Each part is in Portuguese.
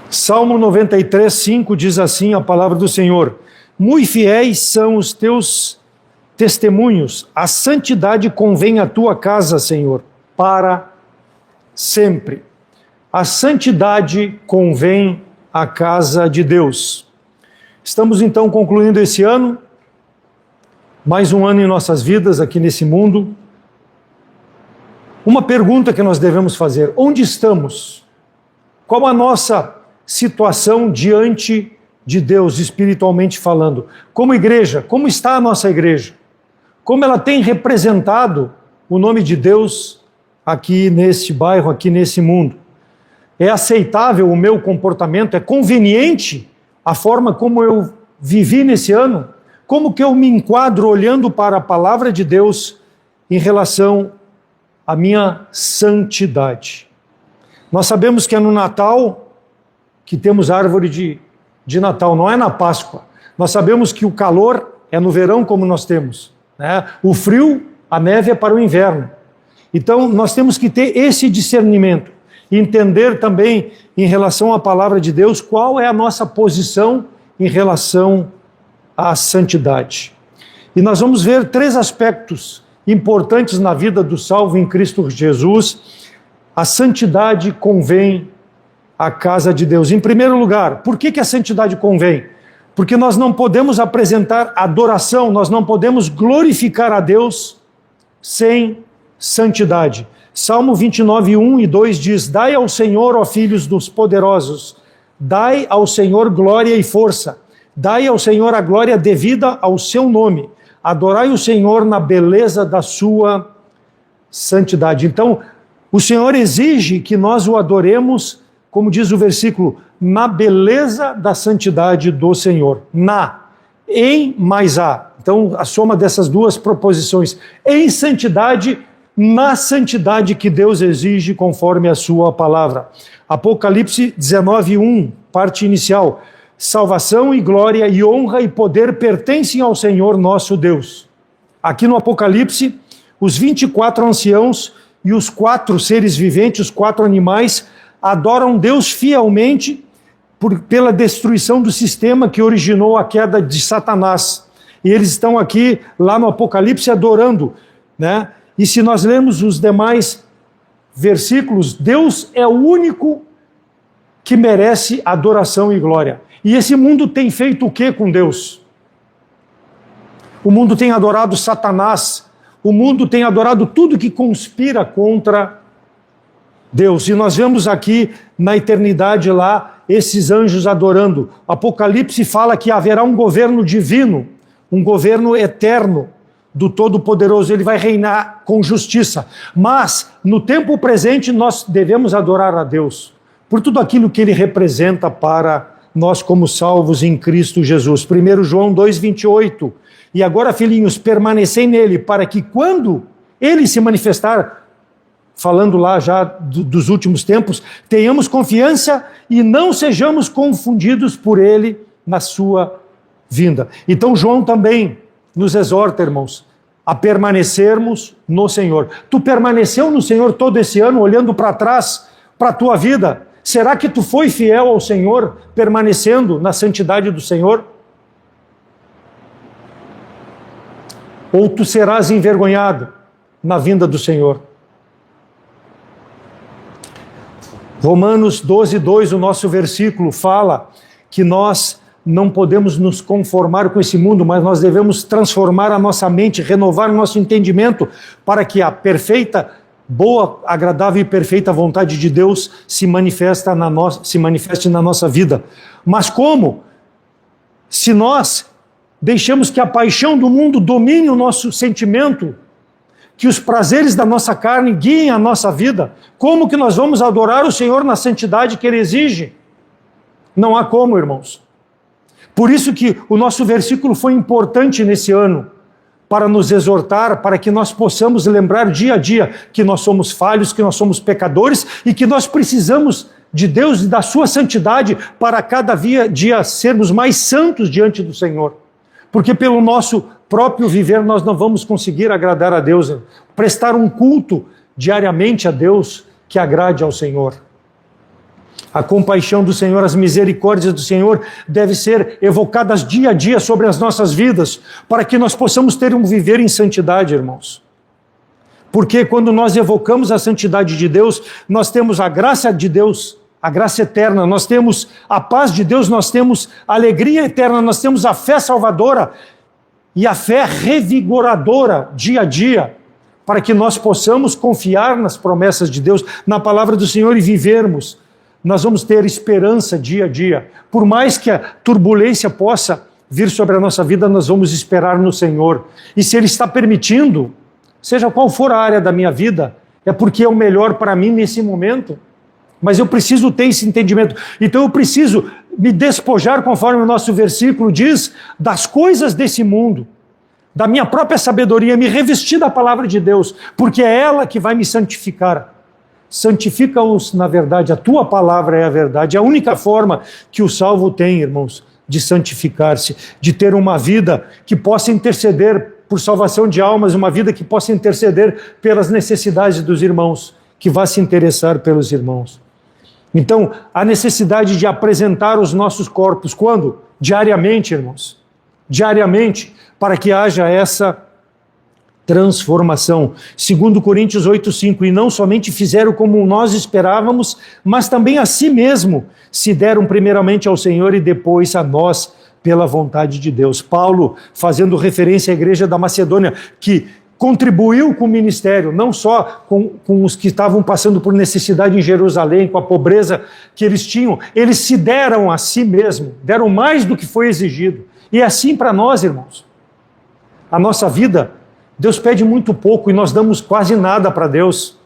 Salmo 93, 5 diz assim a palavra do Senhor: Muito fiéis são os teus testemunhos, a santidade convém à tua casa, Senhor, para sempre. A santidade convém à casa de Deus. Estamos então concluindo esse ano, mais um ano em nossas vidas aqui nesse mundo. Uma pergunta que nós devemos fazer: onde estamos? Qual a nossa situação diante de Deus, espiritualmente falando? Como igreja, como está a nossa igreja? Como ela tem representado o nome de Deus aqui nesse bairro, aqui nesse mundo? É aceitável o meu comportamento? É conveniente a forma como eu vivi nesse ano? Como que eu me enquadro olhando para a palavra de Deus em relação à minha santidade? Nós sabemos que é no Natal que temos árvore de Natal, não é na Páscoa. Nós sabemos que o calor é no verão, como nós temos, né? O frio, a neve é para o inverno. Então nós temos que ter esse discernimento, entender também em relação à palavra de Deus qual é a nossa posição em relação à santidade. E nós vamos ver 3 aspectos importantes na vida do salvo em Cristo Jesus. A santidade convém à casa de Deus. Em primeiro lugar, por que a santidade convém? Porque nós não podemos apresentar adoração, nós não podemos glorificar a Deus sem santidade. Salmo 29, 1 e 2 diz: Dai ao Senhor, ó filhos dos poderosos, dai ao Senhor glória e força, dai ao Senhor a glória devida ao seu nome, adorai o Senhor na beleza da sua santidade. Então, o Senhor exige que nós o adoremos, como diz o versículo, na beleza da santidade do Senhor. Em mais a. Então, a soma dessas duas proposições. Em santidade, na santidade que Deus exige conforme a sua palavra. Apocalipse 19, 1, parte inicial. Salvação e glória e honra e poder pertencem ao Senhor nosso Deus. Aqui no Apocalipse, os 24 anciãos e os 4 seres viventes, os 4 animais, adoram Deus fielmente pela destruição do sistema que originou a queda de Satanás. E eles estão aqui, lá no Apocalipse, adorando, né? E se nós lermos os demais versículos, Deus é o único que merece adoração e glória. E esse mundo tem feito o que com Deus? O mundo tem adorado Satanás, o mundo tem adorado tudo que conspira contra Deus. E nós vemos aqui na eternidade lá esses anjos adorando. Apocalipse fala que haverá um governo divino, um governo eterno do Todo-Poderoso. Ele vai reinar com justiça. Mas no tempo presente nós devemos adorar a Deus por tudo aquilo que Ele representa para nós como salvos em Cristo Jesus. 1 João 2,28. E agora, filhinhos, permanecei nele, para que quando Ele se manifestar, falando lá já dos últimos tempos, tenhamos confiança e não sejamos confundidos por Ele na sua vinda. Então João também nos exorta, irmãos, a permanecermos no Senhor. Tu permaneceu no Senhor todo esse ano, olhando para trás, para a tua vida? Será que tu foi fiel ao Senhor, permanecendo na santidade do Senhor? Ou tu serás envergonhado na vinda do Senhor? Romanos 12, 2, o nosso versículo fala que nós não podemos nos conformar com esse mundo, mas nós devemos transformar a nossa mente, renovar o nosso entendimento, para que a perfeita, boa, agradável e perfeita vontade de Deus se manifeste na nossa vida. Mas como? Se nós deixamos que a paixão do mundo domine o nosso sentimento, que os prazeres da nossa carne guiem a nossa vida, como que nós vamos adorar o Senhor na santidade que Ele exige? Não há como, irmãos. Por isso que o nosso versículo foi importante nesse ano, para nos exortar, para que nós possamos lembrar dia a dia que nós somos falhos, que nós somos pecadores e que nós precisamos de Deus e da sua santidade para cada dia sermos mais santos diante do Senhor. Porque pelo nosso próprio viver nós não vamos conseguir agradar a Deus, prestar um culto diariamente a Deus que agrade ao Senhor. A compaixão do Senhor, as misericórdias do Senhor devem ser evocadas dia a dia sobre as nossas vidas, para que nós possamos ter um viver em santidade, irmãos. Porque quando nós evocamos a santidade de Deus, nós temos a graça de Deus, a graça eterna, nós temos a paz de Deus, nós temos a alegria eterna, nós temos a fé salvadora e a fé revigoradora dia a dia, para que nós possamos confiar nas promessas de Deus, na palavra do Senhor e vivermos. Nós vamos ter esperança dia a dia. Por mais que a turbulência possa vir sobre a nossa vida, nós vamos esperar no Senhor. E se Ele está permitindo, seja qual for a área da minha vida, é porque é o melhor para mim nesse momento. Mas eu preciso ter esse entendimento. Então eu preciso me despojar, conforme o nosso versículo diz, das coisas desse mundo, da minha própria sabedoria, me revestir da palavra de Deus, porque é ela que vai me santificar. Santifica-os na verdade, a tua palavra é a verdade. É a única forma que o salvo tem, irmãos, de santificar-se, de ter uma vida que possa interceder por salvação de almas, uma vida que possa interceder pelas necessidades dos irmãos, que vá se interessar pelos irmãos. Então, a necessidade de apresentar os nossos corpos, quando? Diariamente, irmãos. Diariamente, para que haja essa transformação. 2 Coríntios 8:5, e não somente fizeram como nós esperávamos, mas também a si mesmo se deram primeiramente ao Senhor e depois a nós pela vontade de Deus. Paulo, fazendo referência à igreja da Macedônia, que contribuiu com o ministério, não só com os que estavam passando por necessidade em Jerusalém, com a pobreza que eles tinham, eles se deram a si mesmo, deram mais do que foi exigido. E é assim para nós, irmãos. A nossa vida, Deus pede muito pouco e nós damos quase nada para Deus.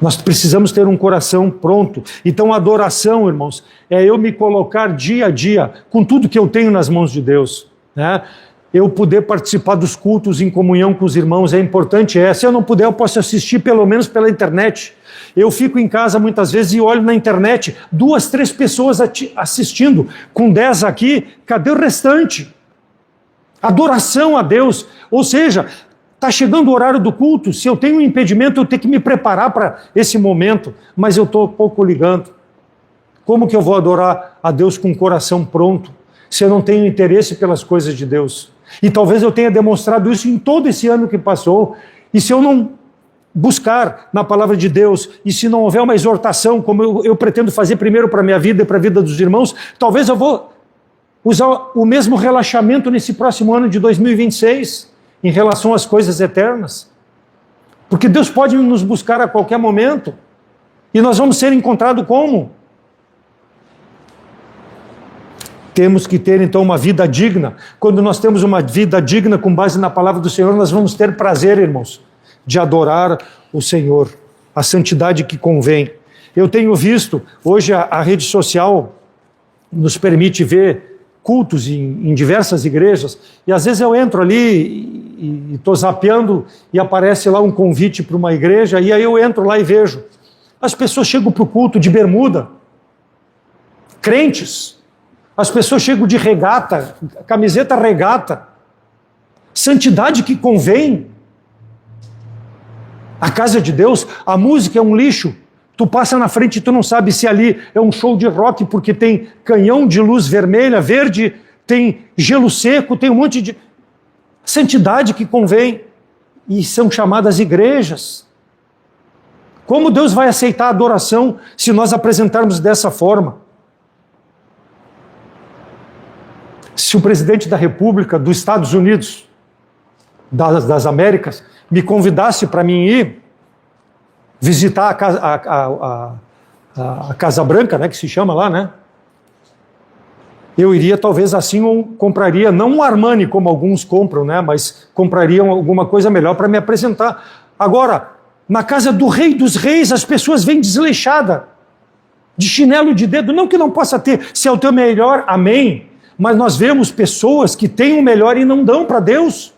Nós precisamos ter um coração pronto. Então a adoração, irmãos, é eu me colocar dia a dia com tudo que eu tenho nas mãos de Deus, né? Eu poder participar dos cultos em comunhão com os irmãos é importante. Se eu não puder, eu posso assistir pelo menos pela internet. Eu fico em casa muitas vezes e olho na internet, 2, 3 pessoas assistindo, com 10 aqui, cadê o restante? Adoração a Deus, ou seja, está chegando o horário do culto, se eu tenho um impedimento, eu tenho que me preparar para esse momento, mas eu estou pouco ligando. Como que eu vou adorar a Deus com o coração pronto, se eu não tenho interesse pelas coisas de Deus? E talvez eu tenha demonstrado isso em todo esse ano que passou, e se eu não buscar na palavra de Deus, e se não houver uma exortação, como eu pretendo fazer primeiro para a minha vida e para a vida dos irmãos, talvez eu vou usar o mesmo relaxamento nesse próximo ano de 2026, em relação às coisas eternas. Porque Deus pode nos buscar a qualquer momento, e nós vamos ser encontrados como? Temos que ter então uma vida digna. Quando nós temos uma vida digna com base na palavra do Senhor, nós vamos ter prazer, irmãos, de adorar o Senhor, a santidade que convém. Eu tenho visto, hoje a rede social nos permite ver cultos em diversas igrejas, e às vezes eu entro ali e estou zapeando e aparece lá um convite para uma igreja, e aí eu entro lá e vejo. As pessoas chegam para o culto de bermuda, crentes, as pessoas chegam de regata, camiseta regata, santidade que convém. A casa de Deus, a música é um lixo. Tu passa na frente e tu não sabe se ali é um show de rock, porque tem canhão de luz vermelha, verde, tem gelo seco, tem um monte de santidade que convém. E são chamadas igrejas. Como Deus vai aceitar a adoração se nós apresentarmos dessa forma? Se o presidente da República dos Estados Unidos, das Américas, me convidasse para mim ir visitar a Casa Branca, né, que se chama lá, né? Eu iria talvez assim, ou compraria, não um Armani como alguns compram, né, mas compraria alguma coisa melhor para me apresentar. Agora, na casa do Rei dos Reis, as pessoas vêm desleixadas, de chinelo de dedo, não que não possa ter, se é o teu melhor, amém, mas nós vemos pessoas que têm o melhor e não dão para Deus.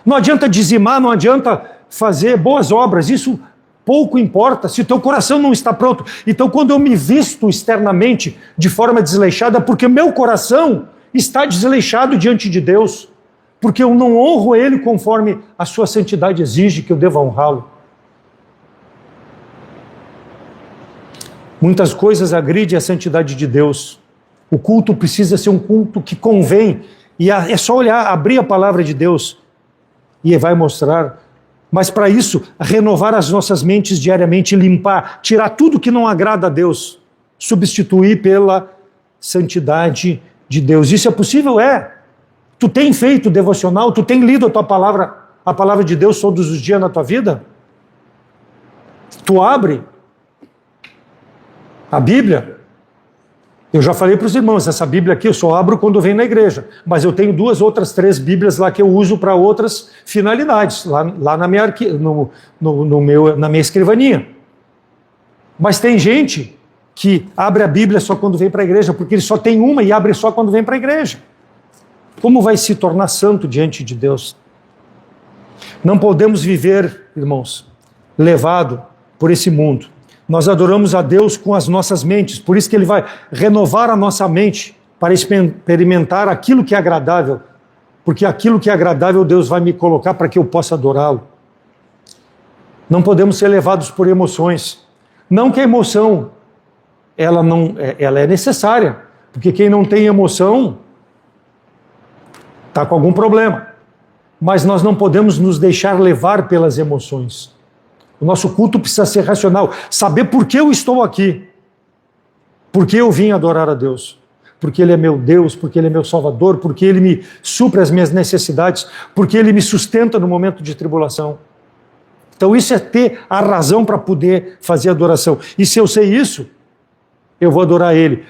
Não adianta dizimar, não adianta fazer boas obras, isso pouco importa se o teu coração não está pronto. Então, quando eu me visto externamente de forma desleixada, porque meu coração está desleixado diante de Deus, porque eu não honro Ele conforme a sua santidade exige que eu deva honrá-lo. Muitas coisas agridem a santidade de Deus. O culto precisa ser um culto que convém. E é só olhar, abrir a palavra de Deus e vai mostrar. Mas para isso, renovar as nossas mentes diariamente, limpar, tirar tudo que não agrada a Deus, substituir pela santidade de Deus. Isso é possível? É. Tu tem feito devocional? Tu tem lido a palavra de Deus todos os dias na tua vida? Tu abre a Bíblia? Eu já falei para os irmãos, essa Bíblia aqui eu só abro quando eu venho na igreja, mas eu tenho 2 outras 3 Bíblias lá que eu uso para outras finalidades, lá na minha, na minha escrivaninha. Mas tem gente que abre a Bíblia só quando vem para a igreja, porque ele só tem uma e abre só quando vem para a igreja. Como vai se tornar santo diante de Deus? Não podemos viver, irmãos, levado por esse mundo. Nós adoramos a Deus com as nossas mentes, por isso que Ele vai renovar a nossa mente para experimentar aquilo que é agradável, porque aquilo que é agradável Deus vai me colocar para que eu possa adorá-lo. Não podemos ser levados por emoções. Não que a emoção, ela é necessária, porque quem não tem emoção está com algum problema. Mas nós não podemos nos deixar levar pelas emoções. O nosso culto precisa ser racional. Saber por que eu estou aqui. Por que eu vim adorar a Deus. Porque Ele é meu Deus, porque Ele é meu Salvador, porque Ele me supre as minhas necessidades, porque Ele me sustenta no momento de tribulação. Então isso é ter a razão para poder fazer adoração. E se eu sei isso, eu vou adorar Ele.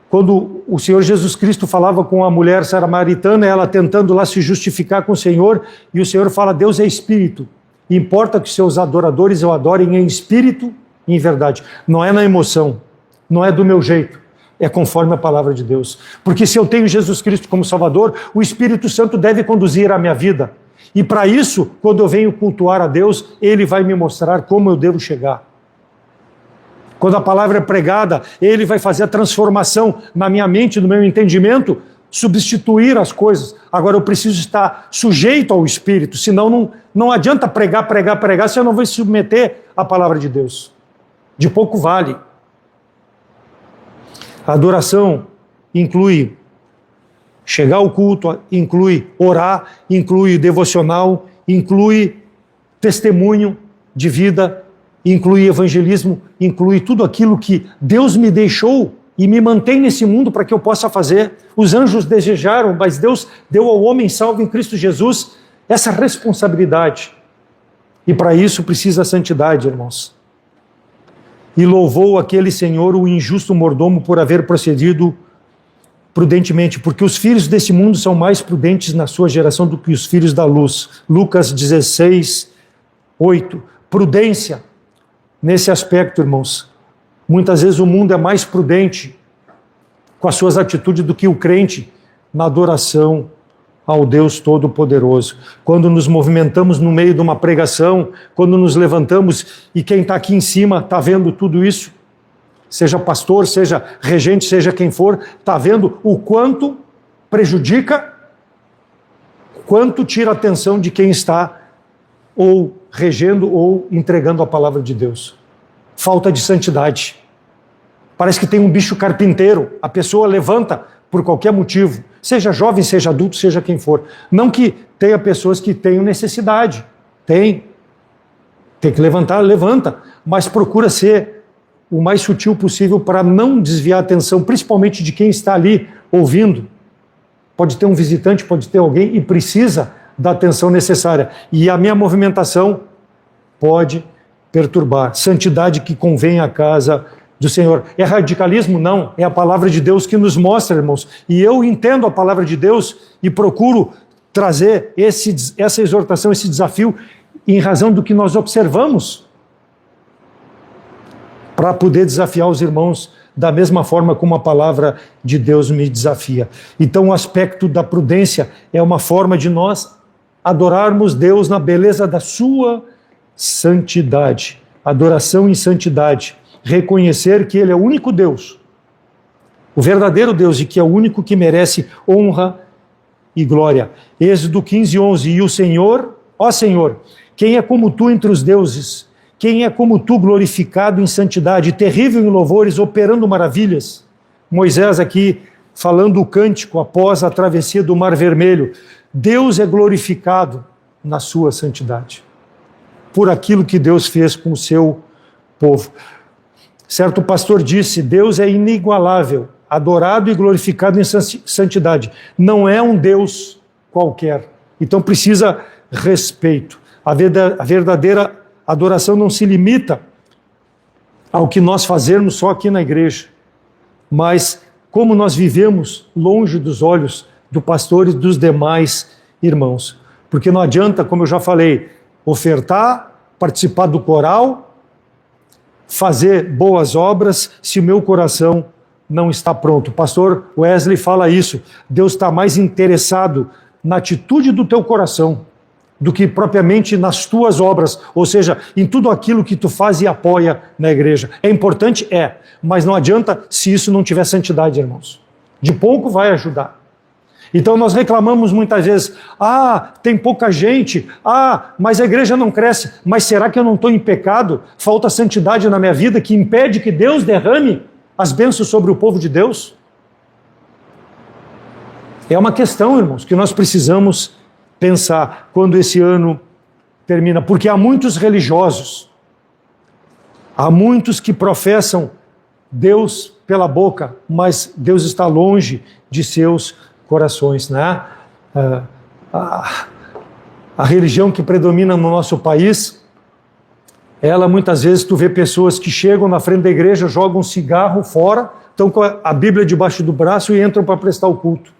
Quando o Senhor Jesus Cristo falava com a mulher samaritana, ela tentando lá se justificar com o Senhor, e o Senhor fala, Deus é Espírito. Importa que seus adoradores o adorem em espírito e em verdade. Não é na emoção, não é do meu jeito, é conforme a palavra de Deus. Porque se eu tenho Jesus Cristo como Salvador, o Espírito Santo deve conduzir a minha vida. E para isso, quando eu venho cultuar a Deus, Ele vai me mostrar como eu devo chegar. Quando a palavra é pregada, Ele vai fazer a transformação na minha mente, no meu entendimento, substituir as coisas. Agora eu preciso estar sujeito ao Espírito, senão não adianta pregar se eu não vou submeter à palavra de Deus. De pouco vale. A adoração inclui chegar ao culto, inclui orar, inclui devocional, inclui testemunho de vida, inclui evangelismo, inclui tudo aquilo que Deus me deixou e me mantém nesse mundo para que eu possa fazer. Os anjos desejaram, mas Deus deu ao homem salvo em Cristo Jesus essa responsabilidade. E para isso precisa a santidade, irmãos. E louvou aquele senhor, o injusto mordomo, por haver procedido prudentemente, porque os filhos desse mundo são mais prudentes na sua geração do que os filhos da luz. Lucas 16, 8. Prudência nesse aspecto, irmãos. Muitas vezes o mundo é mais prudente com as suas atitudes do que o crente na adoração ao Deus Todo-Poderoso. Quando nos movimentamos no meio de uma pregação, quando nos levantamos e quem está aqui em cima está vendo tudo isso, seja pastor, seja regente, seja quem for, está vendo o quanto prejudica, quanto tira a atenção de quem está ou regendo ou entregando a palavra de Deus. Falta de santidade. Parece que tem um bicho carpinteiro, a pessoa levanta por qualquer motivo, seja jovem, seja adulto, seja quem for. Não que tenha pessoas que tenham necessidade, tem que levantar, levanta, mas procura ser o mais sutil possível para não desviar a atenção, principalmente de quem está ali ouvindo. Pode ter um visitante, pode ter alguém e precisa da atenção necessária. E a minha movimentação pode perturbar. Santidade que convém à casa do Senhor. É radicalismo? Não. É a palavra de Deus que nos mostra, irmãos. E eu entendo a palavra de Deus e procuro trazer essa exortação, esse desafio, em razão do que nós observamos, para poder desafiar os irmãos da mesma forma como a palavra de Deus me desafia. Então o aspecto da prudência é uma forma de nós adorarmos Deus na beleza da sua santidade. Adoração em santidade. Reconhecer que Ele é o único Deus, o verdadeiro Deus, e que é o único que merece honra e glória. Êxodo 15, 11. E o Senhor, ó Senhor, quem é como Tu entre os deuses, quem é como tu, glorificado em santidade, terrível em louvores, operando maravilhas? Moisés aqui falando o cântico após a travessia do Mar Vermelho. Deus é glorificado na sua santidade, por aquilo que Deus fez com o seu povo. Certo pastor disse, Deus é inigualável, adorado e glorificado em santidade. Não é um Deus qualquer. Então precisa respeito. A verdadeira adoração não se limita ao que nós fazemos só aqui na igreja, mas como nós vivemos longe dos olhos do pastor e dos demais irmãos. Porque não adianta, como eu já falei, ofertar, participar do coral, fazer boas obras, se o meu coração não está pronto. O pastor Wesley fala isso. Deus está mais interessado na atitude do teu coração do que propriamente nas tuas obras, ou seja, em tudo aquilo que tu faz e apoia na igreja. É importante? É, mas não adianta se isso não tiver santidade, irmãos. De pouco vai ajudar. Então nós reclamamos muitas vezes, tem pouca gente, mas a igreja não cresce. Mas será que eu não estou em pecado? Falta santidade na minha vida que impede que Deus derrame as bênçãos sobre o povo de Deus? É uma questão, irmãos, que nós precisamos pensar quando esse ano termina. Porque há muitos religiosos, há muitos que professam Deus pela boca, mas Deus está longe de seus corações, né? A religião que predomina no nosso país, ela muitas vezes tu vê pessoas que chegam na frente da igreja, jogam um cigarro fora, estão com a Bíblia debaixo do braço e entram para prestar o culto.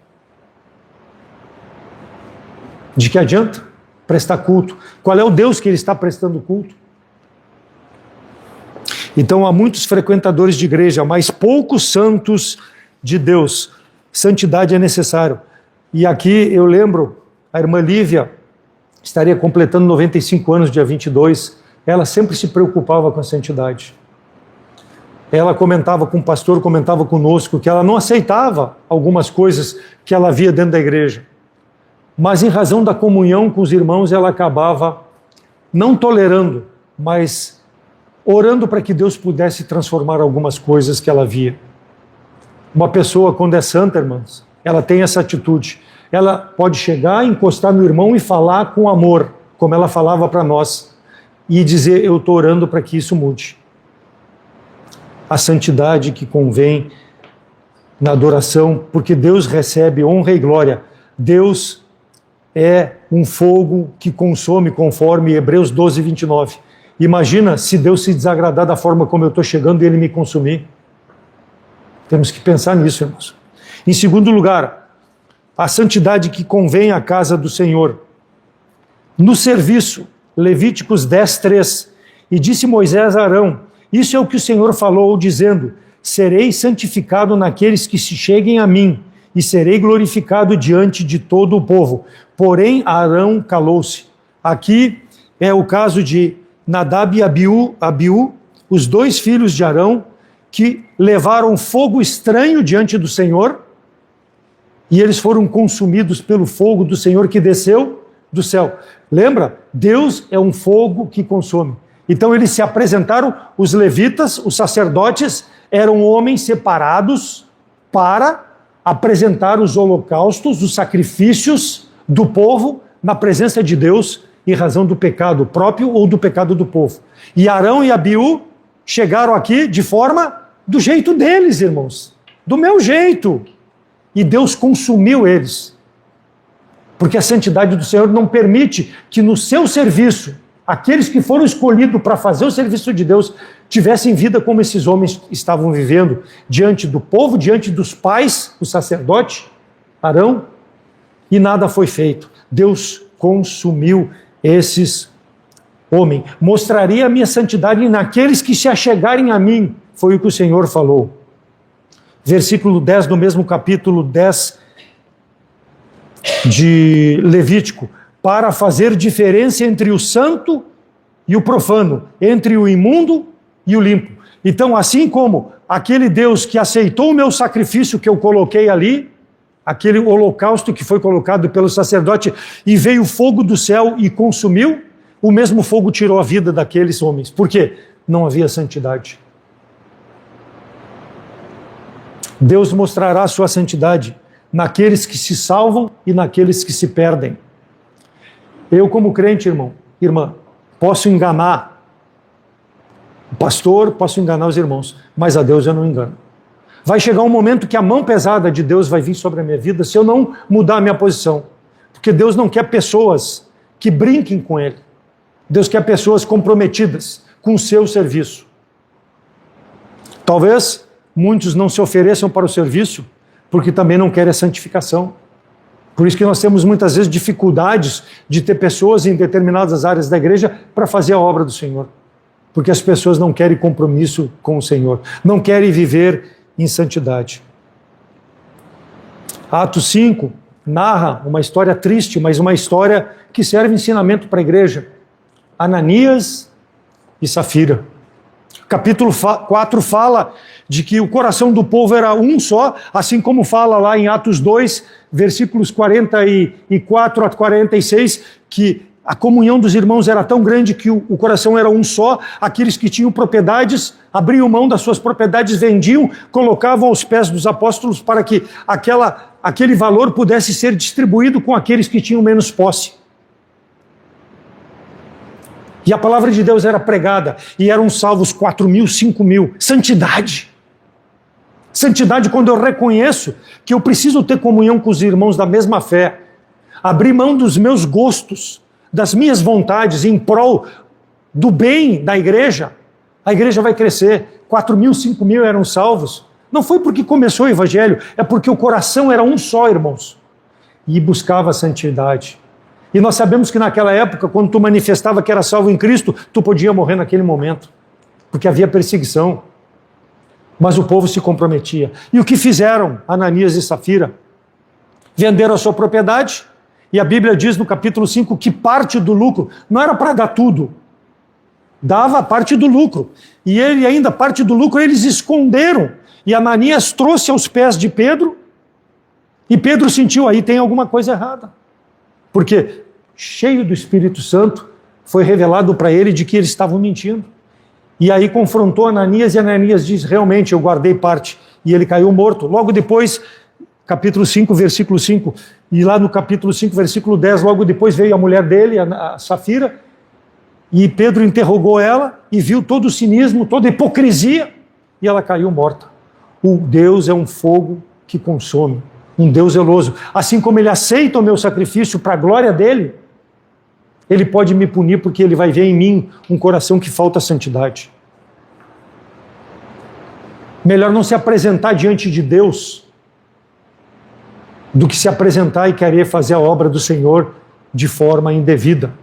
De que adianta prestar culto? Qual é o Deus que ele está prestando culto? Então há muitos frequentadores de igreja, mas poucos santos de Deus. Santidade é necessário. E aqui eu lembro, a irmã Lívia estaria completando 95 anos, dia 22. Ela sempre se preocupava com a santidade. Ela comentava com o pastor, comentava conosco, que ela não aceitava algumas coisas que ela via dentro da igreja. Mas em razão da comunhão com os irmãos, ela acabava não tolerando, mas orando para que Deus pudesse transformar algumas coisas que ela via. Uma pessoa, quando é santa, irmãos, ela tem essa atitude. Ela pode chegar, encostar no irmão e falar com amor, como ela falava para nós, e dizer, eu estou orando para que isso mude. A santidade que convém na adoração, porque Deus recebe honra e glória. Deus é um fogo que consome, conforme Hebreus 12, 29. Imagina se Deus se desagradar da forma como eu estou chegando e Ele me consumir. Temos que pensar nisso, irmãos. Em segundo lugar, a santidade que convém à casa do Senhor. No serviço, Levíticos 10, 3. E disse Moisés a Arão, isso é o que o Senhor falou, dizendo, serei santificado naqueles que se cheguem a mim, e serei glorificado diante de todo o povo. Porém, Arão calou-se. Aqui é o caso de Nadab e Abiú, os dois filhos de Arão, que levaram fogo estranho diante do Senhor, e eles foram consumidos pelo fogo do Senhor que desceu do céu. Lembra? Deus é um fogo que consome. Então eles se apresentaram, os levitas, os sacerdotes, eram homens separados para apresentar os holocaustos, os sacrifícios do povo na presença de Deus em razão do pecado próprio ou do pecado do povo. E Arão e Abiú chegaram aqui de forma do jeito deles, irmãos. Do meu jeito. E Deus consumiu eles. Porque a santidade do Senhor não permite que no seu serviço, aqueles que foram escolhidos para fazer o serviço de Deus, tivessem vida como esses homens estavam vivendo, diante do povo, diante dos pais, o sacerdote, Arão, e nada foi feito. Deus consumiu esses homens. Mostraria a minha santidade naqueles que se achegarem a mim, foi o que o Senhor falou. Versículo 10 do mesmo capítulo 10 de Levítico, para fazer diferença entre o santo e o profano, entre o imundo e o limpo. Então, assim como aquele Deus que aceitou o meu sacrifício que eu coloquei ali, aquele holocausto que foi colocado pelo sacerdote e veio fogo do céu e consumiu, o mesmo fogo tirou a vida daqueles homens. Por quê? Não havia santidade. Deus mostrará a sua santidade naqueles que se salvam e naqueles que se perdem. Eu, como crente, irmã, posso enganar o pastor, posso enganar os irmãos, mas a Deus eu não engano. Vai chegar um momento que a mão pesada de Deus vai vir sobre a minha vida se eu não mudar a minha posição. Porque Deus não quer pessoas que brinquem com Ele. Deus quer pessoas comprometidas com o seu serviço. Talvez muitos não se ofereçam para o serviço porque também não querem a santificação. Por isso que nós temos muitas vezes dificuldades de ter pessoas em determinadas áreas da igreja para fazer a obra do Senhor. Porque as pessoas não querem compromisso com o Senhor, não querem viver em santidade. Atos 5 narra uma história triste, mas uma história que serve de ensinamento para a igreja. Ananias e Safira. Capítulo 4 fala de que o coração do povo era um só, assim como fala lá em Atos 2, versículos 44 a 46, que a comunhão dos irmãos era tão grande que o coração era um só. Aqueles que tinham propriedades abriam mão das suas propriedades, vendiam, colocavam aos pés dos apóstolos para que aquele valor pudesse ser distribuído com aqueles que tinham menos posse. E a palavra de Deus era pregada, e eram salvos 4.000, 5.000. Santidade. Santidade quando eu reconheço que eu preciso ter comunhão com os irmãos da mesma fé, abrir mão dos meus gostos, das minhas vontades em prol do bem da igreja. A igreja vai crescer. 4.000, 5.000 eram salvos. Não foi porque começou o evangelho, é porque o coração era um só, irmãos, e buscava a santidade. E nós sabemos que naquela época, quando tu manifestava que era salvo em Cristo, tu podia morrer naquele momento, porque havia perseguição. Mas o povo se comprometia. E o que fizeram Ananias e Safira? Venderam a sua propriedade, e a Bíblia diz no capítulo 5 que parte do lucro, não era para dar tudo, dava parte do lucro. E ele ainda, parte do lucro, eles esconderam. E Ananias trouxe aos pés de Pedro, e Pedro sentiu, aí tem alguma coisa errada. Porque, cheio do Espírito Santo, foi revelado para ele de que eles estavam mentindo. E aí confrontou Ananias, e Ananias diz, realmente, eu guardei parte. E ele caiu morto. Logo depois, capítulo 5, versículo 5, e lá no capítulo 5, versículo 10, logo depois veio a mulher dele, a Safira, e Pedro interrogou ela, e viu todo o cinismo, toda a hipocrisia, e ela caiu morta. O Deus é um fogo que consome. Um Deus zeloso. Assim como Ele aceita o meu sacrifício para a glória dEle, Ele pode me punir porque Ele vai ver em mim um coração que falta santidade. Melhor não se apresentar diante de Deus do que se apresentar e querer fazer a obra do Senhor de forma indevida.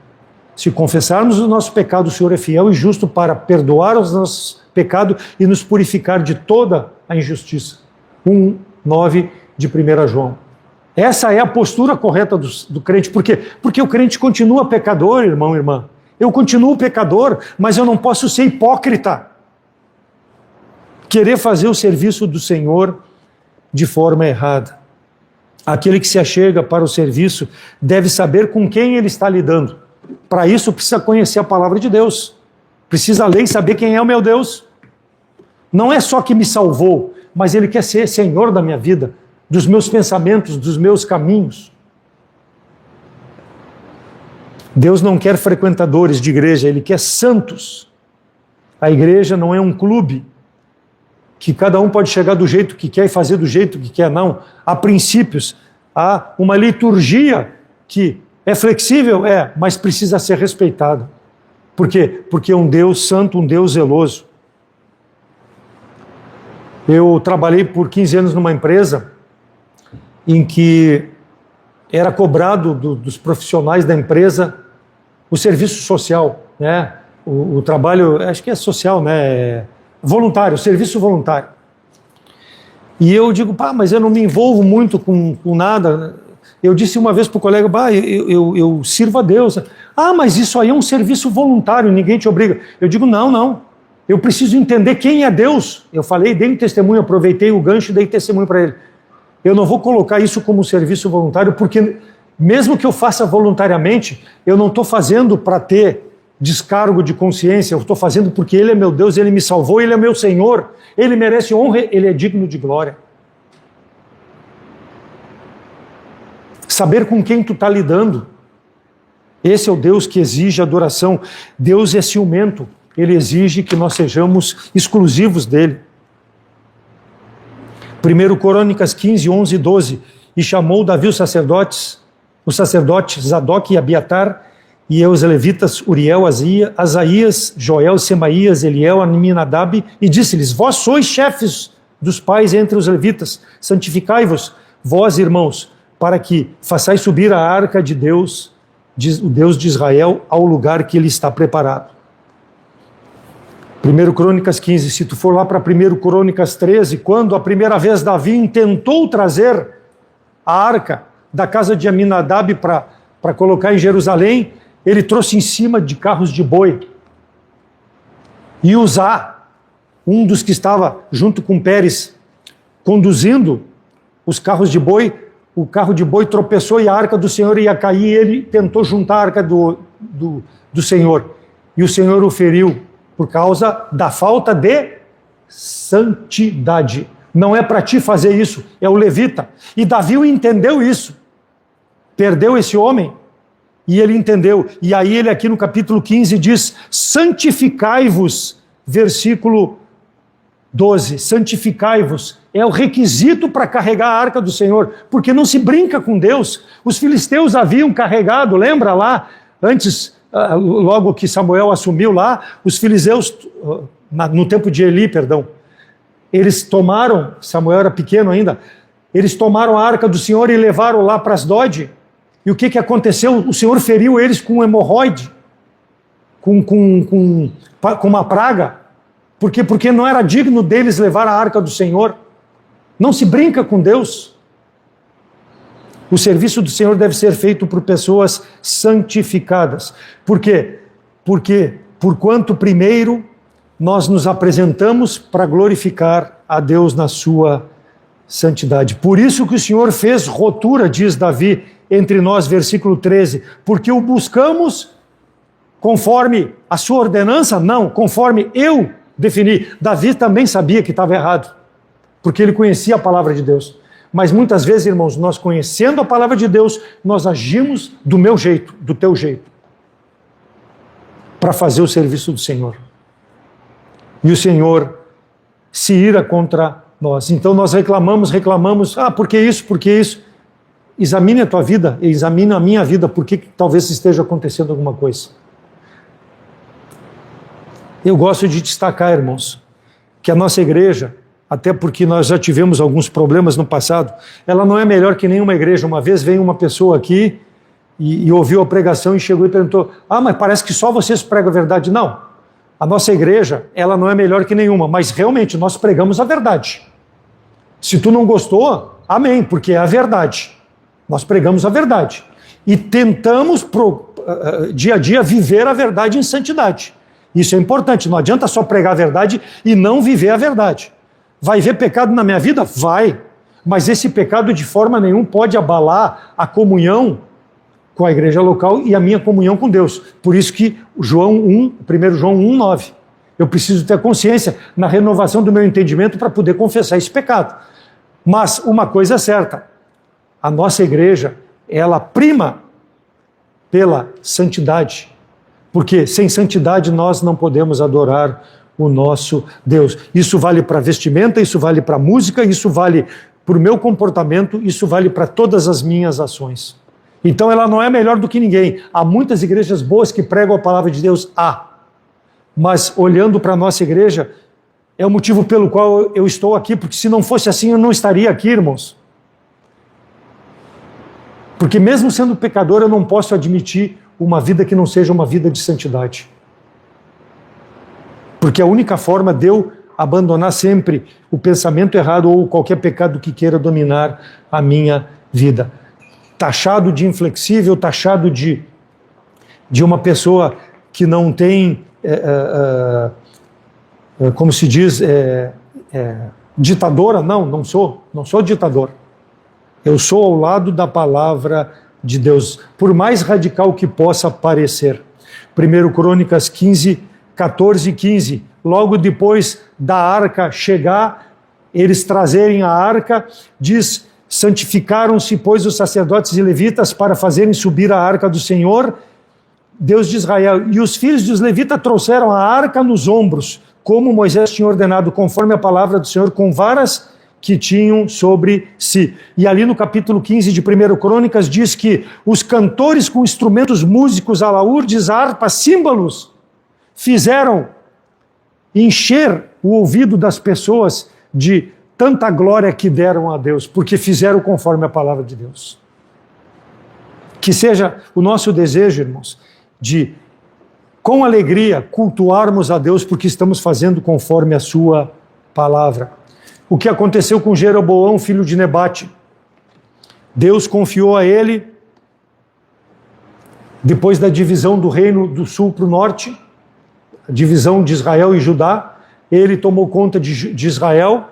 Se confessarmos o nosso pecado, o Senhor é fiel e justo para perdoar os nossos pecados e nos purificar de toda a injustiça. 1:9 de 1 João. Essa é a postura correta do crente. Por quê? Porque o crente continua pecador, irmão e irmã. Eu continuo pecador, mas eu não posso ser hipócrita. Querer fazer o serviço do Senhor de forma errada. Aquele que se achega para o serviço deve saber com quem ele está lidando. Para isso precisa conhecer a palavra de Deus. Precisa ler e saber quem é o meu Deus. Não é só que me salvou, mas Ele quer ser Senhor da minha vida, dos meus pensamentos, dos meus caminhos. Deus não quer frequentadores de igreja, Ele quer santos. A igreja não é um clube que cada um pode chegar do jeito que quer e fazer do jeito que quer, não. Há princípios, há uma liturgia que é flexível, mas precisa ser respeitada. Por quê? Porque é um Deus santo, um Deus zeloso. Eu trabalhei por 15 anos numa empresa em que era cobrado dos profissionais da empresa o serviço social, né? O trabalho, acho que é social, né? Voluntário, serviço voluntário. E eu digo, mas eu não me envolvo muito com nada. Eu disse uma vez para o colega, eu sirvo a Deus. Mas isso aí é um serviço voluntário, ninguém te obriga. Eu digo, não. Eu preciso entender quem é Deus. Eu falei, dei um testemunho, aproveitei o gancho e dei testemunho para ele. Eu não vou colocar isso como serviço voluntário, porque mesmo que eu faça voluntariamente, eu não estou fazendo para ter descargo de consciência, eu estou fazendo porque Ele é meu Deus, Ele me salvou, Ele é meu Senhor, Ele merece honra, Ele é digno de glória. Saber com quem tu está lidando. Esse é o Deus que exige adoração. Deus é ciumento, Ele exige que nós sejamos exclusivos dEle. 1 Crônicas 15, 11 e 12. E chamou Davi os sacerdotes Zadok e Abiatar, e os levitas Uriel, Asaías, Joel, Semaías, Eliel, Aminadab, e disse-lhes: vós sois chefes dos pais entre os levitas, santificai-vos, vós, irmãos, para que façais subir a arca de Deus, o Deus de Israel, ao lugar que ele está preparado. 1 Crônicas 15, se tu for lá para 1 Crônicas 13, quando a primeira vez Davi intentou trazer a arca da casa de Aminadab para colocar em Jerusalém, ele trouxe em cima de carros de boi. E Uzá, um dos que estava junto com Pérez, conduzindo os carros de boi, o carro de boi tropeçou e a arca do Senhor ia cair, e ele tentou juntar a arca do Senhor. E o Senhor o feriu por causa da falta de santidade. Não é para ti fazer isso, é o levita. E Davi entendeu isso. Perdeu esse homem e ele entendeu. E aí ele aqui no capítulo 15 diz: santificai-vos, versículo 12, santificai-vos. É o requisito para carregar a arca do Senhor, porque não se brinca com Deus. Os filisteus haviam carregado, lembra lá, antes, logo que Samuel assumiu lá, os filisteus, no tempo de Eli, eles tomaram, Samuel era pequeno ainda, eles tomaram a arca do Senhor e levaram lá para Asdod. E o que aconteceu? O Senhor feriu eles com um hemorroide, com uma praga. Por quê? Porque não era digno deles levar a arca do Senhor. Não se brinca com Deus. O serviço do Senhor deve ser feito por pessoas santificadas. Por quê? Porque, porquanto primeiro nós nos apresentamos para glorificar a Deus na sua santidade. Por isso que o Senhor fez rotura, diz Davi, entre nós, versículo 13, porque o buscamos conforme a sua ordenança? Não, conforme eu defini. Davi também sabia que estava errado, porque ele conhecia a palavra de Deus. Mas muitas vezes, irmãos, nós conhecendo a palavra de Deus, nós agimos do meu jeito, do teu jeito, para fazer o serviço do Senhor. E o Senhor se ira contra nós. Então nós reclamamos, por que isso, por que isso? Examine a tua vida, examine a minha vida, por que talvez esteja acontecendo alguma coisa. Eu gosto de destacar, irmãos, que a nossa igreja, até porque nós já tivemos alguns problemas no passado, ela não é melhor que nenhuma igreja. Uma vez veio uma pessoa aqui e ouviu a pregação e chegou e perguntou: mas parece que só vocês pregam a verdade. Não, a nossa igreja, ela não é melhor que nenhuma, mas realmente nós pregamos a verdade. Se tu não gostou, amém, porque é a verdade. Nós pregamos a verdade e tentamos dia a dia viver a verdade em santidade. Isso é importante, não adianta só pregar a verdade e não viver a verdade. Vai haver pecado na minha vida? Vai, mas esse pecado de forma nenhuma pode abalar a comunhão com a igreja local e a minha comunhão com Deus. Por isso que 1 João 1,9, eu preciso ter consciência na renovação do meu entendimento para poder confessar esse pecado. Mas uma coisa é certa, a nossa igreja, ela prima pela santidade, porque sem santidade nós não podemos adorar o nosso Deus. Isso vale para vestimenta, isso vale para música, isso vale para o meu comportamento, isso vale para todas as minhas ações. Então ela não é melhor do que ninguém. Há muitas igrejas boas que pregam a palavra de Deus, mas olhando para a nossa igreja, é o motivo pelo qual eu estou aqui, porque se não fosse assim eu não estaria aqui, irmãos. Porque mesmo sendo pecador, eu não posso admitir uma vida que não seja uma vida de santidade. Porque a única forma de eu abandonar sempre o pensamento errado ou qualquer pecado que queira dominar a minha vida. Taxado de inflexível, taxado de uma pessoa que não tem, como se diz, ditadora. Não sou ditador. Eu sou ao lado da palavra de Deus, por mais radical que possa parecer. 1 Crônicas 15, 14 e 15. Logo depois da arca chegar, eles trazerem a arca, diz: santificaram-se, pois, os sacerdotes e levitas para fazerem subir a arca do Senhor, Deus de Israel. E os filhos dos levitas trouxeram a arca nos ombros, como Moisés tinha ordenado, conforme a palavra do Senhor, com varas que tinham sobre si. E ali no capítulo 15 de 1 Crônicas diz que os cantores com instrumentos músicos, alaúrdes, harpas, símbolos, fizeram encher o ouvido das pessoas de tanta glória que deram a Deus, porque fizeram conforme a palavra de Deus. Que seja o nosso desejo, irmãos, de, com alegria, cultuarmos a Deus, porque estamos fazendo conforme a sua palavra. O que aconteceu com Jeroboão, filho de Nebate? Deus confiou a ele, depois da divisão do reino do sul para o norte, a divisão de Israel e Judá, ele tomou conta de Israel,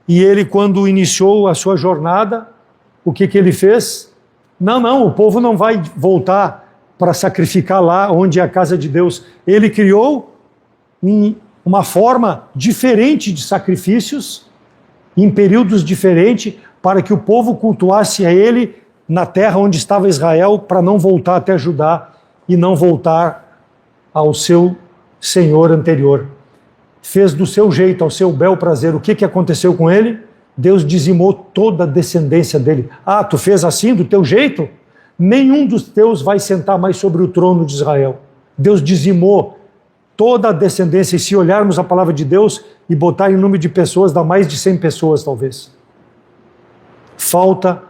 e ele, quando iniciou a sua jornada, o que ele fez? Não, o povo não vai voltar para sacrificar lá onde é a casa de Deus. Ele criou uma forma diferente de sacrifícios, em períodos diferentes, para que o povo cultuasse a ele na terra onde estava Israel, para não voltar até Judá e não voltar ao seu senhor anterior. Fez do seu jeito, ao seu bel prazer. O que aconteceu com ele? Deus dizimou toda a descendência dele. Ah, tu fez assim, do teu jeito? Nenhum dos teus vai sentar mais sobre o trono de Israel. Deus dizimou toda a descendência, e se olharmos a palavra de Deus e botar em número de pessoas, dá mais de 100 pessoas talvez. Falta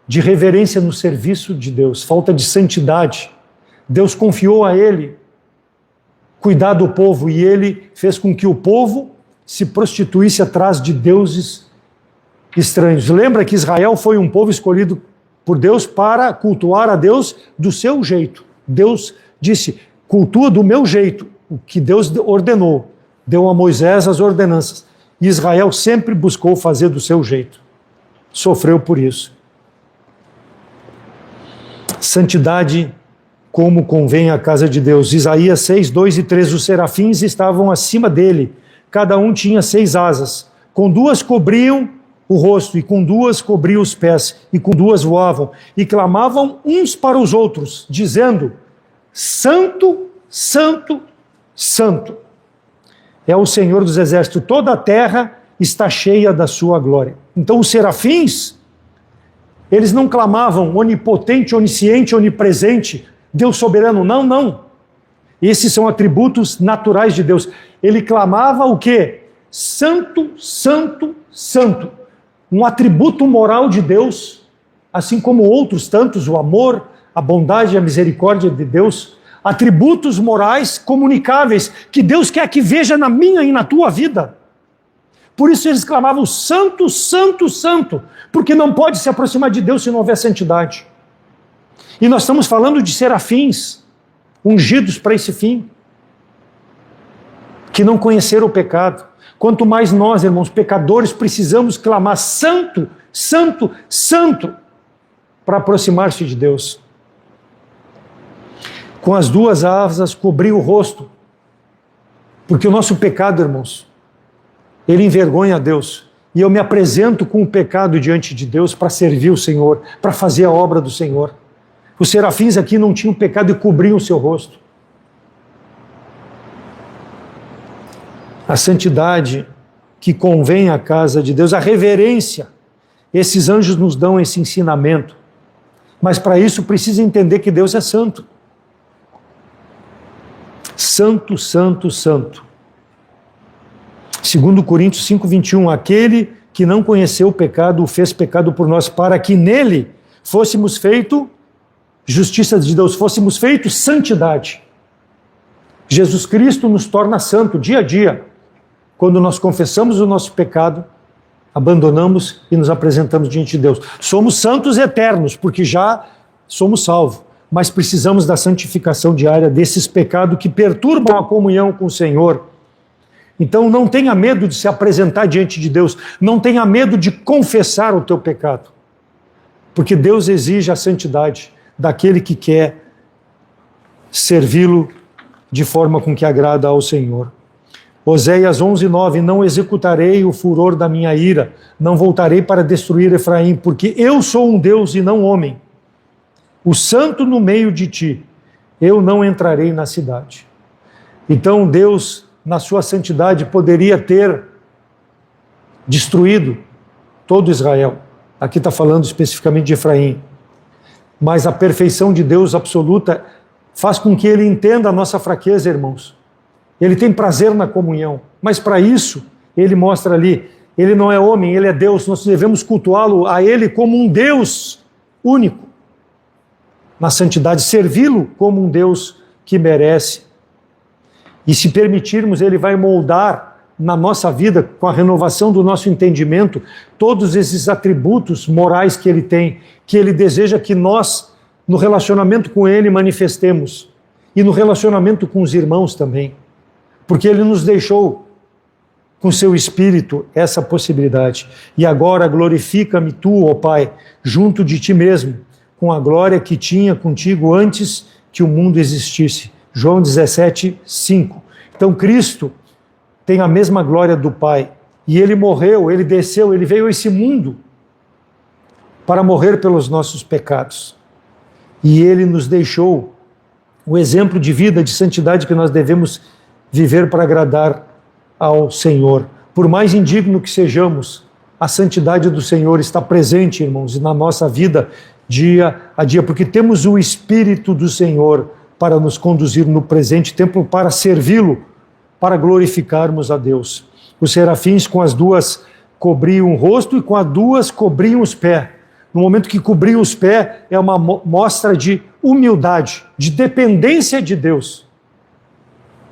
de reverência no serviço de Deus, falta de santidade. Deus confiou a ele cuidar do povo, e ele fez com que o povo se prostituísse atrás de deuses estranhos. Lembra que Israel foi um povo escolhido por Deus para cultuar a Deus do seu jeito. Deus disse: cultua do meu jeito, o que Deus ordenou. Deu a Moisés as ordenanças. E Israel sempre buscou fazer do seu jeito. Sofreu por isso. Santidade como convém à casa de Deus. Isaías 6, 2 e 3. Os serafins estavam acima dele. Cada um tinha 6 asas. Com 2 cobriam o rosto, e com 2 cobriam os pés, e com 2 voavam, e clamavam uns para os outros, dizendo: Santo, Santo, Santo é o Senhor dos Exércitos, toda a terra está cheia da sua glória. Então os serafins, eles não clamavam onipotente, onisciente, onipresente, Deus soberano, não. Esses são atributos naturais de Deus. Ele clamava o quê? Santo, Santo, Santo. Um atributo moral de Deus, assim como outros tantos, o amor, a bondade e a misericórdia de Deus, atributos morais comunicáveis, que Deus quer que veja na minha e na tua vida. Por isso eles clamavam Santo, Santo, Santo, porque não pode se aproximar de Deus se não houver santidade. E nós estamos falando de serafins, ungidos para esse fim, que não conheceram o pecado. Quanto mais nós, irmãos, pecadores, precisamos clamar Santo, Santo, Santo, para aproximar-se de Deus. Com as 2 asas cobrir o rosto, porque o nosso pecado, irmãos, ele envergonha a Deus. E eu me apresento com o pecado diante de Deus para servir o Senhor, para fazer a obra do Senhor. Os serafins aqui não tinham pecado e cobriam o seu rosto. A santidade que convém à casa de Deus, a reverência. Esses anjos nos dão esse ensinamento. Mas para isso precisa entender que Deus é santo. Santo, Santo, Santo. 2 Coríntios 5, 21. Aquele que não conheceu o pecado, o fez pecado por nós, para que nele fôssemos feito justiça de Deus, fôssemos feitos santidade. Jesus Cristo nos torna santo dia a dia. Quando nós confessamos o nosso pecado, abandonamos e nos apresentamos diante de Deus. Somos santos eternos, porque já somos salvos, mas precisamos da santificação diária desses pecados que perturbam a comunhão com o Senhor. Então não tenha medo de se apresentar diante de Deus, não tenha medo de confessar o teu pecado, porque Deus exige a santidade daquele que quer servi-lo de forma com que agrada ao Senhor. Oséias 11:9, não executarei o furor da minha ira, não voltarei para destruir Efraim, porque eu sou um Deus e não homem, o santo no meio de ti, eu não entrarei na cidade. Então Deus, na sua santidade, poderia ter destruído todo Israel. Aqui está falando especificamente de Efraim. Mas a perfeição de Deus absoluta faz com que ele entenda a nossa fraqueza, irmãos. Ele tem prazer na comunhão, mas para isso, ele mostra ali, ele não é homem, ele é Deus, nós devemos cultuá-lo a ele como um Deus único, na santidade, servi-lo como um Deus que merece. E se permitirmos, ele vai moldar na nossa vida, com a renovação do nosso entendimento, todos esses atributos morais que ele tem, que ele deseja que nós, no relacionamento com ele, manifestemos, e no relacionamento com os irmãos também. Porque ele nos deixou com seu Espírito essa possibilidade. E agora glorifica-me tu, ó Pai, junto de ti mesmo, com a glória que tinha contigo antes que o mundo existisse. João 17:5. Então Cristo tem a mesma glória do Pai. E ele morreu, ele desceu, ele veio a esse mundo para morrer pelos nossos pecados. E ele nos deixou o exemplo de vida, de santidade que nós devemos viver para agradar ao Senhor. Por mais indigno que sejamos, a santidade do Senhor está presente, irmãos, na nossa vida dia a dia, porque temos o Espírito do Senhor para nos conduzir no presente tempo, para servi-lo, para glorificarmos a Deus. Os serafins com as duas cobriam o rosto e com as duas cobriam os pés. No momento que cobriam os pés, é uma mostra de humildade, de dependência de Deus,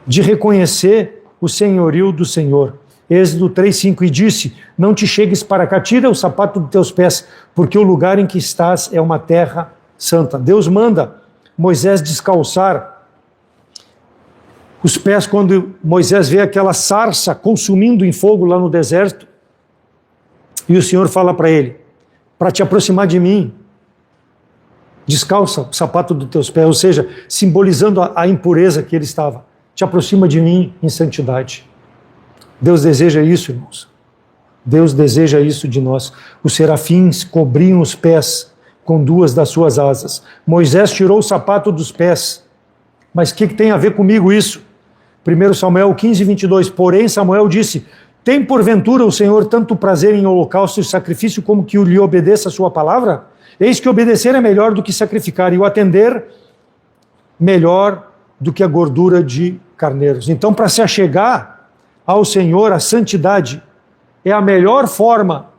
de reconhecer o senhorio do Senhor. Êxodo 3:5, e disse, não te chegues para cá, tira o sapato dos teus pés, porque o lugar em que estás é uma terra santa. Deus manda Moisés descalçar os pés quando Moisés vê aquela sarça consumindo em fogo lá no deserto, e o Senhor fala para ele, para te aproximar de mim, descalça o sapato dos teus pés, ou seja, simbolizando a impureza que ele estava. Te aproxima de mim em santidade. Deus deseja isso, irmãos. Deus deseja isso de nós. Os serafins cobriam os pés com duas das suas asas. Moisés tirou o sapato dos pés. Mas o que tem a ver comigo isso? 1 Samuel 15:22. Porém, Samuel disse, tem porventura o Senhor tanto prazer em holocausto e sacrifício como que lhe obedeça a sua palavra? Eis que obedecer é melhor do que sacrificar, e o atender melhor do que a gordura de carneiros. Então, para se achegar ao Senhor, a santidade é a melhor forma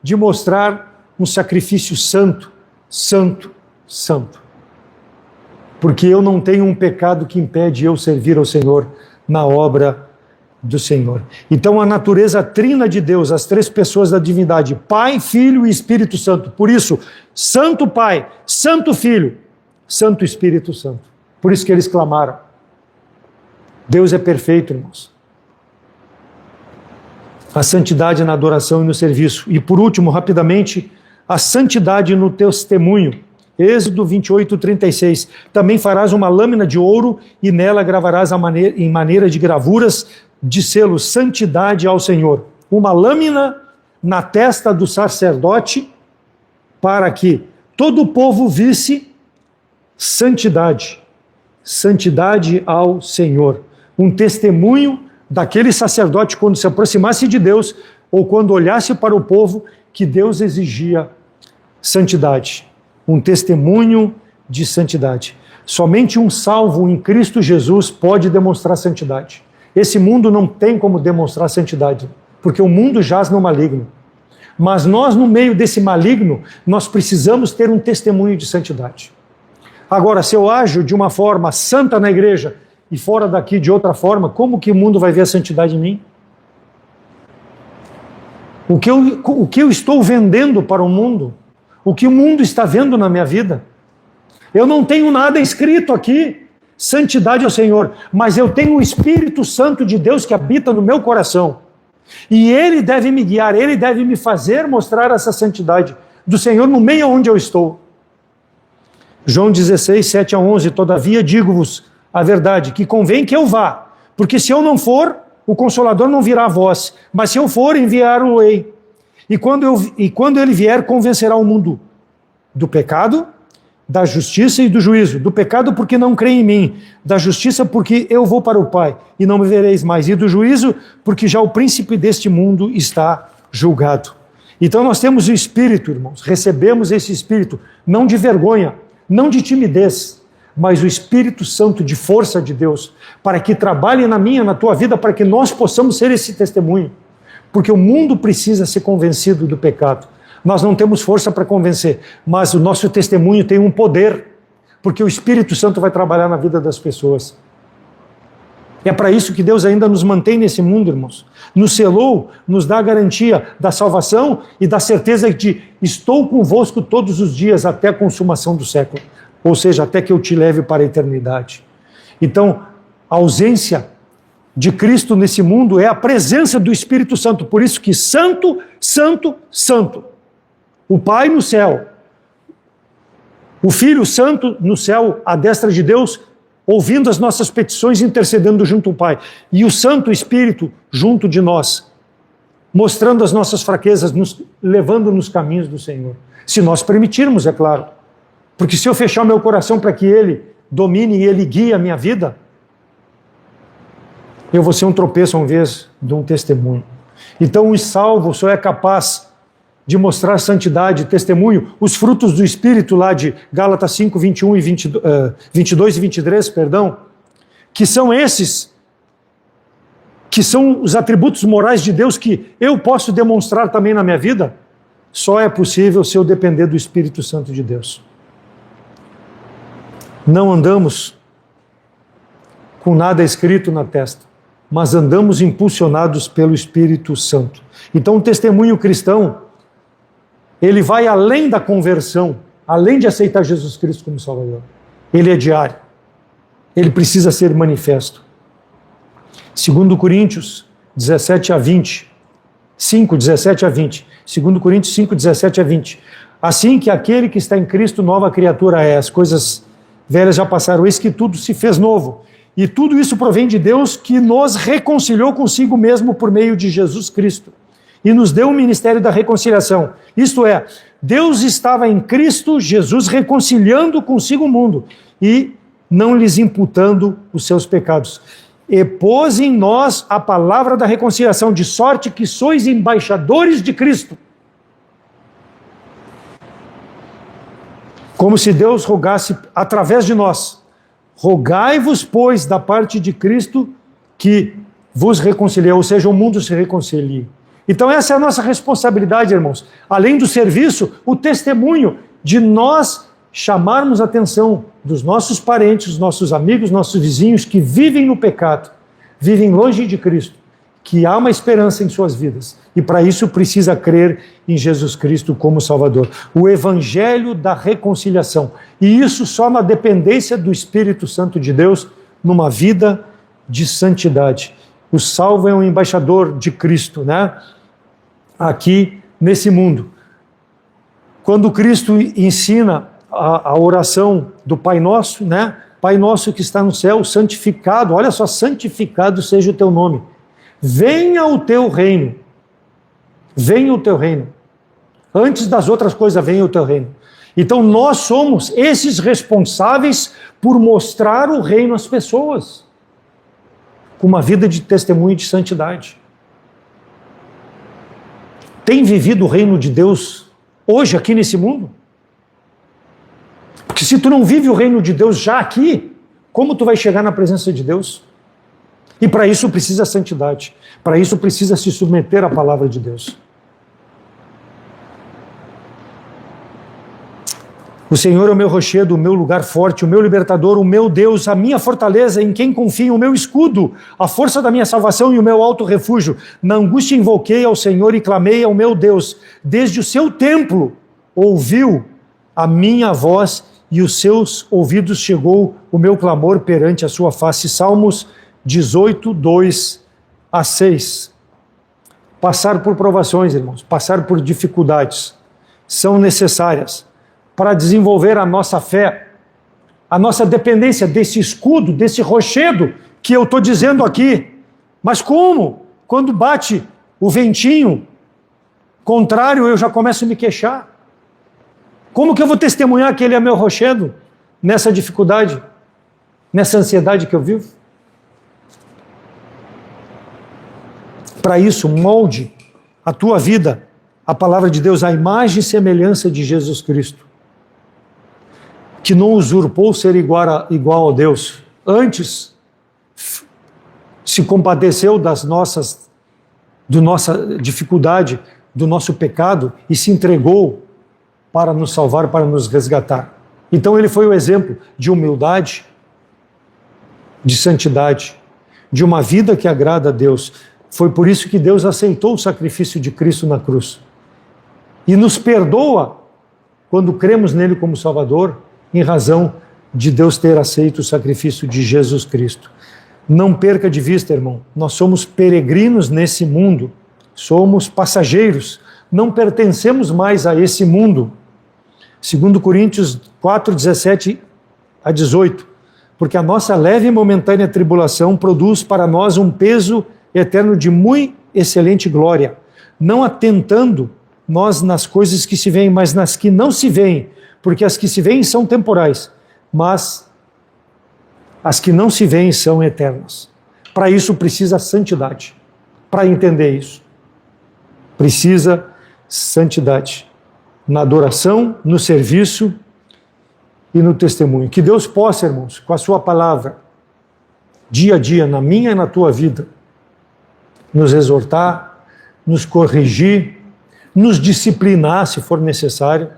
de mostrar um sacrifício santo, santo, santo. Porque eu não tenho um pecado que impede eu servir ao Senhor na obra do Senhor. Então, a natureza trina de Deus, as três pessoas da divindade, Pai, Filho e Espírito Santo. Por isso, Santo Pai, Santo Filho, Santo Espírito Santo. Por isso que eles clamaram. Deus é perfeito, irmãos. A santidade na adoração e no serviço. E por último, rapidamente, a santidade no testemunho. Êxodo 28:36. Também farás uma lâmina de ouro e nela gravarás em maneira de gravuras de selo santidade ao Senhor. Uma lâmina na testa do sacerdote para que todo o povo visse santidade. Santidade ao Senhor. Um testemunho daquele sacerdote quando se aproximasse de Deus ou quando olhasse para o povo que Deus exigia santidade. Um testemunho de santidade. Somente um salvo em Cristo Jesus pode demonstrar santidade. Esse mundo não tem como demonstrar santidade, porque o mundo jaz no maligno. Mas nós, no meio desse maligno, nós precisamos ter um testemunho de santidade. Agora, se eu ajo de uma forma santa na igreja e fora daqui de outra forma, como que o mundo vai ver a santidade em mim? O que eu estou vendendo para o mundo? O que o mundo está vendo na minha vida? Eu não tenho nada escrito aqui, santidade ao Senhor, mas eu tenho o Espírito Santo de Deus que habita no meu coração. E Ele deve me guiar, Ele deve me fazer mostrar essa santidade do Senhor no meio onde eu estou. João 16, 7 a 11, todavia digo-vos a verdade, que convém que eu vá, porque se eu não for, o Consolador não virá a vós, mas se eu for, enviar-o-ei. E quando ele vier, convencerá o mundo do pecado, da justiça e do juízo. Do pecado porque não crê em mim, da justiça porque eu vou para o Pai e não me vereis mais, e do juízo porque já o príncipe deste mundo está julgado. Então nós temos o Espírito, irmãos, recebemos esse Espírito, não de vergonha, não de timidez, mas o Espírito Santo de força de Deus, para que trabalhe na minha, na tua vida, para que nós possamos ser esse testemunho. Porque o mundo precisa ser convencido do pecado. Nós não temos força para convencer, mas o nosso testemunho tem um poder, porque o Espírito Santo vai trabalhar na vida das pessoas. É para isso que Deus ainda nos mantém nesse mundo, irmãos. Nos selou, nos dá a garantia da salvação e da certeza de estou convosco todos os dias até a consumação do século. Ou seja, até que eu te leve para a eternidade. Então, a ausência de Cristo nesse mundo é a presença do Espírito Santo. Por isso que santo, santo, santo. O Pai no céu, o Filho Santo no céu, à destra de Deus, ouvindo as nossas petições, intercedendo junto ao Pai. E o Santo Espírito junto de nós, mostrando as nossas fraquezas, nos levando nos caminhos do Senhor. Se nós permitirmos, é claro. Porque se eu fechar meu coração para que Ele domine e Ele guie a minha vida, eu vou ser um tropeço ao invés de um testemunho. Então o salvo só é capaz de mostrar santidade, testemunho, os frutos do Espírito lá de Gálatas 5, 21 e 22 e 23, perdão, que são esses, que são os atributos morais de Deus que eu posso demonstrar também na minha vida, só é possível se eu depender do Espírito Santo de Deus. Não andamos com nada escrito na testa, mas andamos impulsionados pelo Espírito Santo. Então o testemunho cristão, ele vai além da conversão, além de aceitar Jesus Cristo como Salvador. Ele é diário. Ele precisa ser manifesto. 2 Coríntios 17 a 20. 5, 17 a 20. 2 Coríntios 5, 17 a 20. Assim que aquele que está em Cristo, nova criatura é. As coisas velhas já passaram, eis que tudo se fez novo. E tudo isso provém de Deus, que nos reconciliou consigo mesmo por meio de Jesus Cristo. E nos deu o ministério da reconciliação. Isto é, Deus estava em Cristo Jesus reconciliando consigo o mundo e não lhes imputando os seus pecados. E pôs em nós a palavra da reconciliação, de sorte que sois embaixadores de Cristo. Como se Deus rogasse através de nós. Rogai-vos, pois, da parte de Cristo que vos reconcilie, ou seja, o mundo se reconcilie. Então essa é a nossa responsabilidade, irmãos. Além do serviço, o testemunho de nós chamarmos a atenção dos nossos parentes, nossos amigos, nossos vizinhos que vivem no pecado, vivem longe de Cristo, que há uma esperança em suas vidas. E para isso precisa crer em Jesus Cristo como Salvador. O Evangelho da reconciliação. E isso só na dependência do Espírito Santo de Deus, numa vida de santidade. O salvo é um embaixador de Cristo, né? Aqui nesse mundo. Quando Cristo ensina a oração do Pai Nosso, né? Pai Nosso que está no céu, santificado, olha só, santificado seja o teu nome. Venha o teu reino. Venha o teu reino. Antes das outras coisas, venha o teu reino. Então nós somos esses responsáveis por mostrar o reino às pessoas, com uma vida de testemunho e de santidade. Tem vivido o reino de Deus hoje aqui nesse mundo? Porque se tu não vive o reino de Deus já aqui, como tu vai chegar na presença de Deus? E para isso precisa santidade. Para isso precisa se submeter à palavra de Deus. O Senhor é o meu rochedo, o meu lugar forte, o meu libertador, o meu Deus, a minha fortaleza, em quem confio, o meu escudo, a força da minha salvação e o meu alto refúgio. Na angústia invoquei ao Senhor e clamei ao meu Deus. Desde o seu templo ouviu a minha voz e os seus ouvidos chegou o meu clamor perante a sua face. Salmos 18, 2 a 6. Passar por provações, irmãos, passar por dificuldades são necessárias para desenvolver a nossa fé a nossa dependência desse escudo, desse rochedo que eu estou dizendo aqui. Mas como? Quando bate o ventinho contrário, eu já começo a me queixar. Como que eu vou testemunhar que ele é meu rochedo nessa dificuldade, nessa ansiedade que eu vivo? Para isso, molde a tua vida, a palavra de Deus, a imagem e semelhança de Jesus Cristo, que não usurpou ser igual a Deus. Antes, se compadeceu da nossa dificuldade, do nosso pecado, e se entregou para nos salvar, para nos resgatar. Então ele foi o exemplo de humildade, de santidade, de uma vida que agrada a Deus. Foi por isso que Deus aceitou o sacrifício de Cristo na cruz. E nos perdoa quando cremos nele como Salvador, em razão de Deus ter aceito o sacrifício de Jesus Cristo. Não perca de vista, irmão, nós somos peregrinos nesse mundo, somos passageiros, não pertencemos mais a esse mundo. 2 Coríntios 4, 17 a 18, porque a nossa leve e momentânea tribulação produz para nós um peso eterno de muito excelente glória, não atentando nós nas coisas que se veem, mas nas que não se veem, porque as que se veem são temporais, mas as que não se veem são eternas. Para isso precisa santidade. Para entender isso, precisa santidade. Na adoração, no serviço e no testemunho. Que Deus possa, irmãos, com a sua palavra, dia a dia, na minha e na tua vida, nos exortar, nos corrigir, nos disciplinar, se for necessário,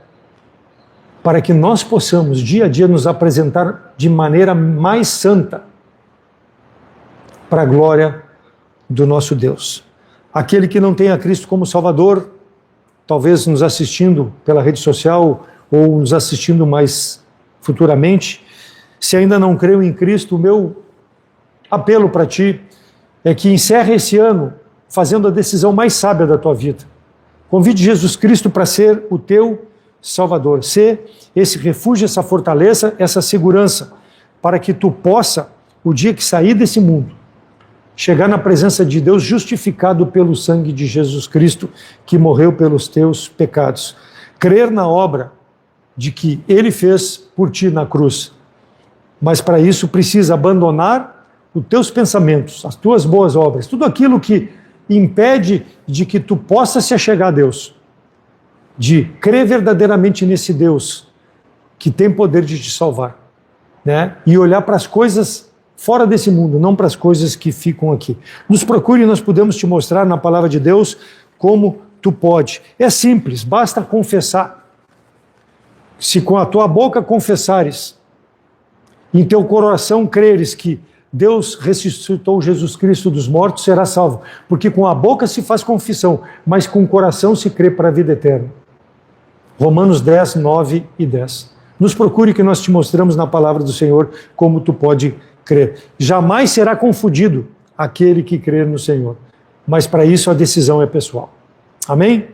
para que nós possamos, dia a dia, nos apresentar de maneira mais santa para a glória do nosso Deus. Aquele que não tem a Cristo como Salvador, talvez nos assistindo pela rede social ou nos assistindo mais futuramente, se ainda não creu em Cristo, o meu apelo para ti é que encerre esse ano fazendo a decisão mais sábia da tua vida. Convide Jesus Cristo para ser o teu Salvador, ser esse refúgio, essa fortaleza, essa segurança, para que tu possa, o dia que sair desse mundo, chegar na presença de Deus justificado pelo sangue de Jesus Cristo, que morreu pelos teus pecados. Crer na obra de que Ele fez por ti na cruz. Mas para isso precisa abandonar os teus pensamentos, as tuas boas obras, tudo aquilo que impede de que tu possa se achegar a Deus, de crer verdadeiramente nesse Deus que tem poder de te salvar, né? E olhar para as coisas fora desse mundo, não para as coisas que ficam aqui. Nos procure e nós podemos te mostrar na palavra de Deus como tu pode. É simples, basta confessar. Se com a tua boca confessares, em teu coração creres que Deus ressuscitou Jesus Cristo dos mortos, será salvo. Porque com a boca se faz confissão, mas com o coração se crê para a vida eterna. Romanos 10, 9 e 10. Nos procure que nós te mostramos na palavra do Senhor como tu pode crer. Jamais será confundido aquele que crer no Senhor. Mas para isso a decisão é pessoal. Amém?